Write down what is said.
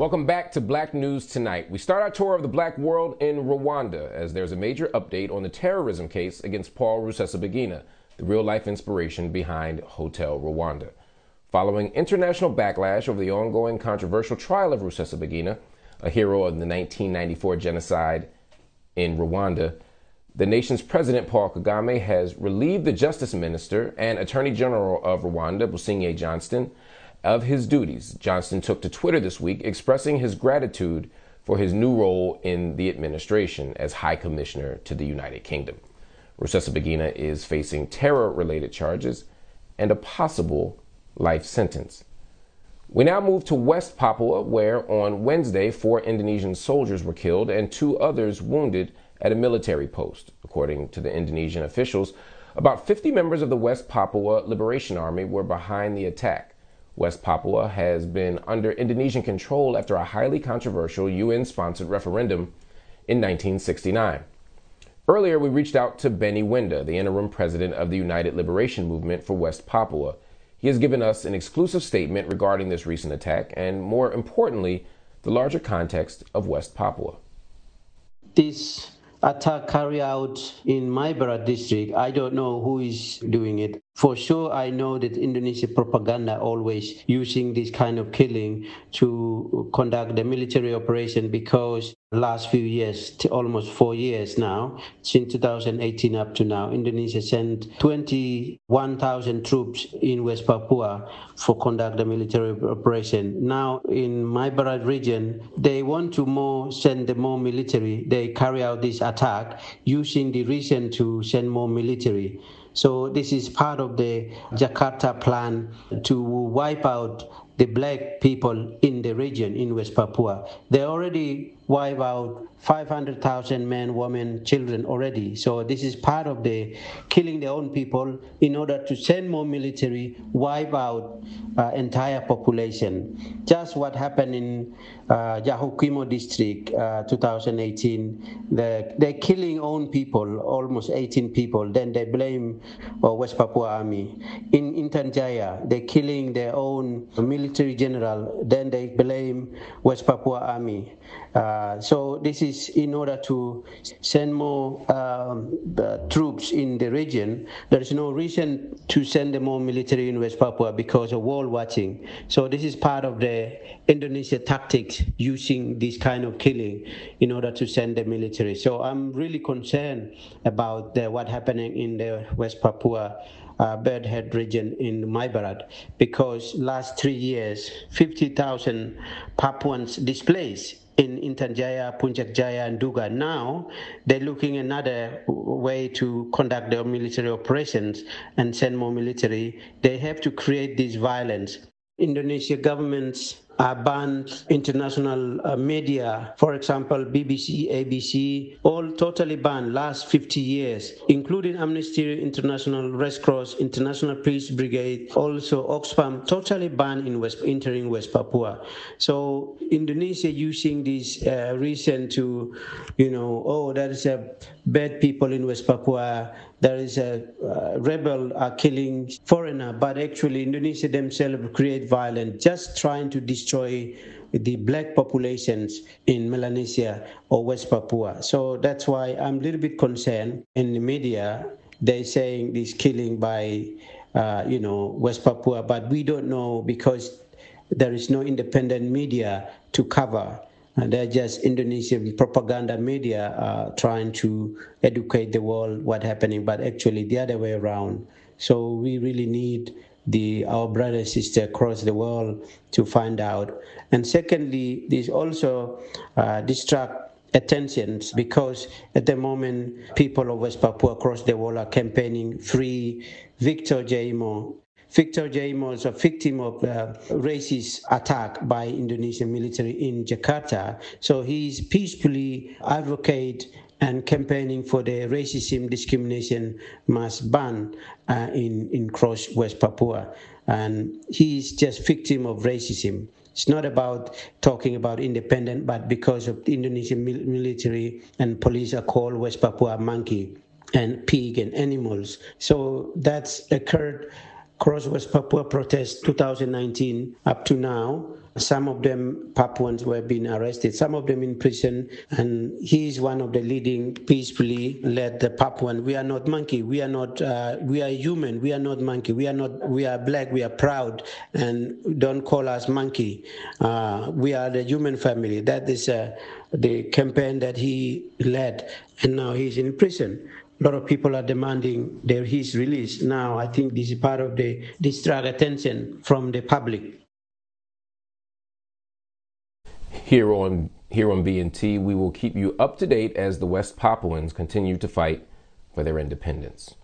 Welcome back to Black News Tonight. We start our tour of the black world in Rwanda as there's a major update on the terrorism case against Paul Rusesabagina, the real-life inspiration behind Hotel Rwanda. Following international backlash over the ongoing controversial trial of Rusesabagina, a hero of the 1994 genocide in Rwanda, the nation's president, Paul Kagame, has relieved the Justice Minister and Attorney General of Rwanda, Busingye Johnston, of his duties. Johnston took to Twitter this week expressing his gratitude for his new role in the administration as High Commissioner to the United Kingdom. Rusesabagina is facing terror-related charges and a possible life sentence. We now move to West Papua, where on Wednesday 4 Indonesian soldiers were killed and 2 others wounded at a military post. According to the Indonesian officials, about 50 members of the West Papua Liberation Army were behind the attack. West Papua has been under Indonesian control after a highly controversial UN-sponsored referendum in 1969. Earlier, we reached out to Wenda, the interim president of the United Liberation Movement for West Papua. He has given us an exclusive statement regarding this recent attack and, more importantly, the larger context of West Papua. This attack carried out in Maibara district, I don't know who is doing it. For sure, I know that Indonesia propaganda always using this kind of killing to conduct the military operation, because last few years, almost 4 years now, since 2018 up to now, Indonesia sent 21,000 troops in West Papua for conduct the military operation. Now in Maibara region, they want to send more military. They carry out this attack using the reason to send more military. So this is part of the Jakarta plan to wipe out the black people in the region in West Papua. They already wipe out 500,000 men, women, children already. So this is part of the killing their own people in order to send more military, wipe out entire population. Just what happened in Yahukimo district, 2018. They're killing own people, almost 18 people. Then they blame West Papua Army. In Tanjaya, they're killing their own military general. Then they blame West Papua Army. So this is in order to send more troops in the region. There is no reason to send more military in West Papua because of world watching. So this is part of the Indonesia tactics, using this kind of killing in order to send the military. So I'm really concerned about what's happening in the West Papua Birdhead region in Maibarat, because last 3 years, 50,000 Papuans displaced in Tanjaya, Puncak Jaya, and Duga. Now they're looking another way to conduct their military operations and send more military. They have to create this violence. Indonesia governments banned international media, for example, BBC, ABC, all totally banned last 50 years, including Amnesty International, Red Cross, International Peace Brigade, also Oxfam, totally banned in entering West Papua. So Indonesia using this reason to, there is a bad people in West Papua, there is a rebel killing foreigner, but actually Indonesia themselves create violence, just trying to destroy the black populations in Melanesia or West Papua. So that's why I'm a little bit concerned. In the media, they're saying this killing by, West Papua, but we don't know because there is no independent media to cover. And they're just Indonesian propaganda media trying to educate the world what's happening, but actually the other way around. So we really need our brother and sister across the world to find out. And secondly, this also distract attentions, because at the moment people of West Papua across the world are campaigning free Victor Jaimo. Victor Jaimo is a victim of racist attack by Indonesian military in Jakarta. So he's peacefully advocate and campaigning for the racism discrimination must ban in cross West Papua. And he's just victim of racism. It's not about talking about independent, but because of the Indonesian military and police are called West Papua monkey and pig and animals. So that's occurred Cross West Papua protests 2019 up to now. Some of them Papuans were being arrested, some of them in prison, and he is one of the leading peacefully led the Papuan. We are not monkey. We are not. We are human. We are not monkey. We are not. We are black. We are proud, and don't call us monkey. We are the human family. That is the campaign that he led, and now he's in prison. A lot of people are demanding his release. Now, I think this is part of the distract attention from the public. Here on BNT, we will keep you up to date as the West Papuans continue to fight for their independence.